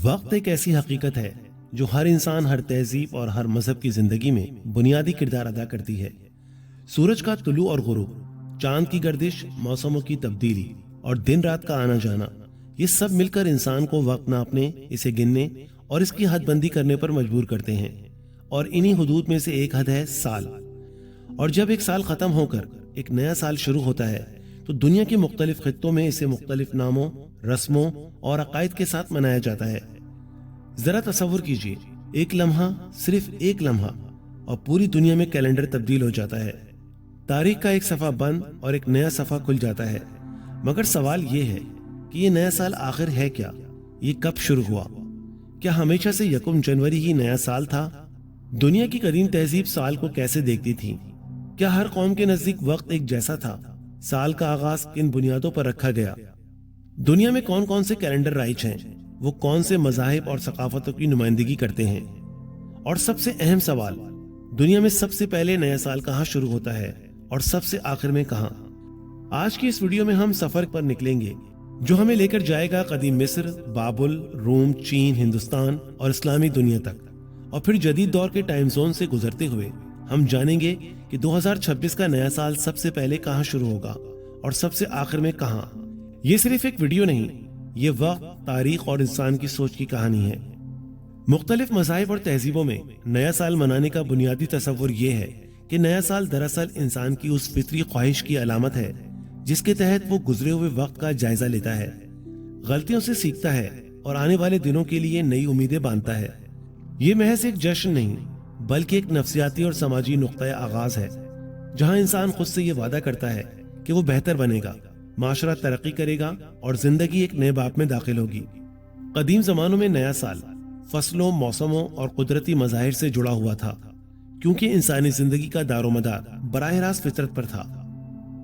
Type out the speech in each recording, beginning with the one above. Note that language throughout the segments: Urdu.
وقت ایک ایسی حقیقت ہے جو ہر انسان، ہر تہذیب اور ہر مذہب کی زندگی میں بنیادی کردار ادا کرتی ہے۔ سورج کا طلوع اور غروب، چاند کی گردش، موسموں کی تبدیلی اور دن رات کا آنا جانا، یہ سب مل کر انسان کو وقت ناپنے، اسے گننے اور اس کی حد بندی کرنے پر مجبور کرتے ہیں۔ اور انہی حدود میں سے ایک حد ہے سال۔ اور جب ایک سال ختم ہو کر ایک نیا سال شروع ہوتا ہے تو دنیا کے مختلف خطوں میں اسے مختلف ناموں، رسموں اور عقائد کے ساتھ منایا جاتا ہے۔ ذرا تصور کیجئے، ایک لمحہ، صرف ایک لمحہ، اور پوری دنیا میں کیلنڈر تبدیل ہو جاتا ہے۔ تاریخ کا ایک صفحہ بند اور ایک نیا صفحہ کھل جاتا ہے۔ مگر سوال یہ ہے کہ یہ نیا سال آخر ہے کیا؟ یہ کب شروع ہوا؟ کیا ہمیشہ سے یکم جنوری ہی نیا سال تھا؟ دنیا کی قدیم تہذیب سال کو کیسے دیکھتی تھی؟ کیا ہر قوم کے نزدیک وقت ایک جیسا تھا؟ سال کا آغاز کن بنیادوں پر رکھا گیا؟ دنیا میں کون کون سے کیلنڈر رائج ہیں؟ وہ کون سے مذاہب اور ثقافتوں کی نمائندگی کرتے ہیں؟ اور سب سے اہم سوال، دنیا میں سب سے پہلے نیا سال کہاں شروع ہوتا ہے اور سب سے آخر میں کہاں؟ آج کی اس ویڈیو میں ہم سفر پر نکلیں گے جو ہمیں لے کر جائے گا قدیم مصر، بابل، روم، چین، ہندوستان اور اسلامی دنیا تک، اور پھر جدید دور کے ٹائم زون سے گزرتے ہوئے ہم جانیں گے کہ 2026 کا نیا سال سب سے پہلے کہاں شروع ہوگا اور سب سے آخر میں کہاں۔ یہ صرف ایک ویڈیو نہیں، یہ وقت، تاریخ اور انسان کی سوچ کی کہانی ہے۔ مختلف مذاہب اور تہذیبوں میں نیا سال منانے کا بنیادی تصور یہ ہے کہ نیا سال دراصل انسان کی اس فطری خواہش کی علامت ہے جس کے تحت وہ گزرے ہوئے وقت کا جائزہ لیتا ہے، غلطیوں سے سیکھتا ہے اور آنے والے دنوں کے لیے نئی امیدیں باندھتا ہے۔ یہ محض ایک جشن نہیں بلکہ ایک نفسیاتی اور سماجی نقطۂ آغاز ہے جہاں انسان خود سے یہ وعدہ کرتا ہے کہ وہ بہتر بنے گا، معاشرہ ترقی کرے گا اور زندگی ایک نئے باب میں داخل ہوگی۔ قدیم زمانوں میں نیا سال فصلوں، موسموں اور قدرتی مظاہر سے جڑا ہوا تھا کیونکہ انسانی زندگی کا دار و مدار براہ راست فطرت پر تھا۔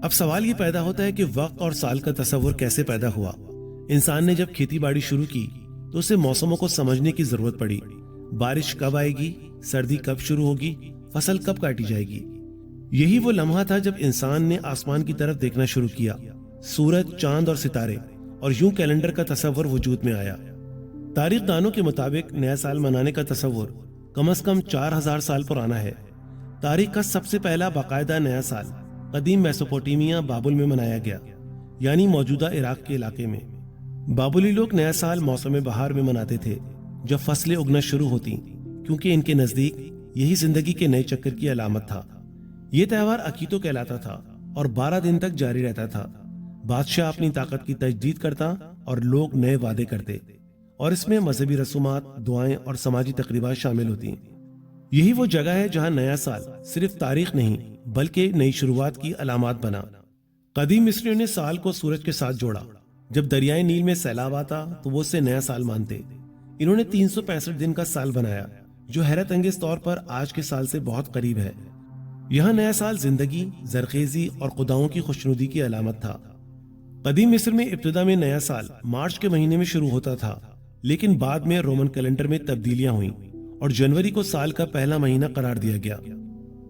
اب سوال یہ پیدا ہوتا ہے کہ وقت اور سال کا تصور کیسے پیدا ہوا؟ انسان نے جب کھیتی باڑی شروع کی تو اسے موسموں کو سمجھنے کی ضرورت پڑی۔ بارش کب آئے گی، سردی کب شروع ہوگی، فصل کب کاٹی جائے گی۔ یہی وہ لمحہ تھا جب انسان نے آسمان کی طرف دیکھنا شروع کیا، سورج، چاند اور ستارے، اور یوں کیلنڈر کا تصور وجود میں آیا۔ تاریخ دانوں کے مطابق نیا سال منانے کا تصور کم از کم 4000 سال پرانا ہے۔ تاریخ کا سب سے پہلا باقاعدہ نیا سال قدیم میسوپوٹیمیا، بابل میں منایا گیا، یعنی موجودہ عراق کے علاقے میں۔ بابلی لوگ نیا سال موسم بہار میں مناتے تھے جب فصلیں اگنا شروع ہوتی، کیونکہ ان کے نزدیک یہی زندگی کے نئے چکر کی علامت تھا۔ یہ تہوار عقیتو کہلاتا تھا اور 12 دن تک جاری رہتا تھا۔ بادشاہ اپنی طاقت کی تجدید کرتا اور لوگ نئے وعدے کرتے، اور اس میں مذہبی رسومات، دعائیں اور سماجی تقریبات شامل ہوتی۔ یہی وہ جگہ ہے جہاں نیا سال صرف تاریخ نہیں بلکہ نئی شروعات کی علامات بنا۔ قدیم مصریوں نے سال کو سورج کے ساتھ جوڑا۔ جب دریائے نیل میں سیلاب آتا تو وہ اسے نیا سال مانتے۔ انہوں نے 365 دن کا سال بنایا جو حیرت انگیز طور پر آج کے سال سے بہت قریب ہے۔ یہاں نیا سال زندگی، زرخیزی اور خداؤں کی خوشنودی کی علامت تھا۔ قدیم مصر میں ابتدا میں نیا سال مارچ کے مہینے میں شروع ہوتا تھا، لیکن بعد میں رومن کیلنڈر میں تبدیلیاں ہوئیں اور جنوری کو سال کا پہلا مہینہ قرار دیا گیا۔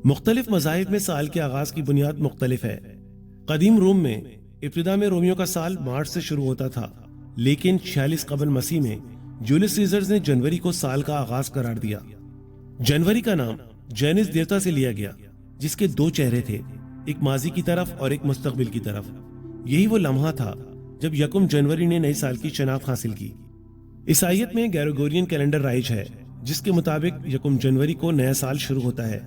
مختلف مذاہب میں سال کے آغاز کی بنیاد مختلف ہے۔ قدیم روم میں ابتدا میں رومیوں کا سال مارچ سے شروع ہوتا تھا، لیکن 46 قبل مسیح میں جولیس سیزر نے جنوری کو سال کا آغاز قرار دیا۔ جنوری کا نام جینس دیوتا سے لیا گیا جس کے 2 چہرے تھے، ایک ماضی کی طرف اور ایک مستقبل کی طرف۔ یہی وہ لمحہ تھا جب یکم جنوری نے نئے سال کی شناخت حاصل کی۔ عیسائیت میں گریگورین کیلنڈر رائج ہے جس کے مطابق یکم جنوری کو نیا سال شروع ہوتا ہے۔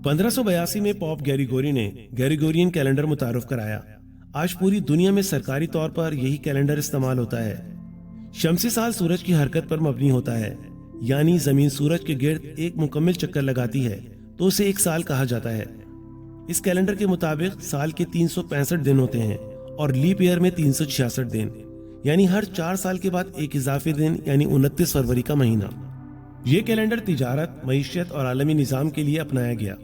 1582 میں پوپ گریگوری نے گریگورین کیلنڈر متعارف کرایا۔ آج پوری دنیا میں سرکاری طور پر یہی کیلنڈر استعمال ہوتا ہے۔ شمسی سال سورج کی حرکت پر مبنی ہوتا ہے، یعنی زمین سورج کے گرد ایک مکمل چکر لگاتی ہے تو اسے ایک سال کہا جاتا ہے۔ اس کیلنڈر کے مطابق سال کے 365 دن ہوتے ہیں اور لیپ ایئر میں 366 دن، یعنی ہر 4 سال کے بعد ایک اضافی دن، یعنی 29 فروری کا مہینہ۔ یہ کیلنڈر تجارت، معیشت اور عالمی نظام کے لیے اپنایا گیا۔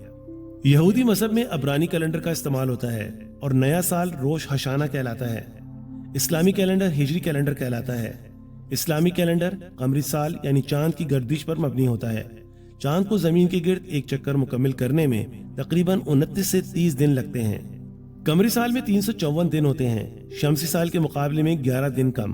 یہودی مذہب میں عبرانی کیلنڈر کا استعمال ہوتا ہے اور نیا سال روش ہشانہ کہلاتا ہے۔ اسلامی کیلنڈر ہجری کیلنڈر کہلاتا ہے۔ اسلامی کیلنڈر قمری سال یعنی چاند کی گردش پر مبنی ہوتا ہے۔ چاند کو زمین کے گرد ایک چکر مکمل کرنے میں تقریباً 29 سے 30 دن لگتے ہیں۔ قمری سال میں 354 دن ہوتے ہیں، شمسی سال کے مقابلے میں 11 دن کم۔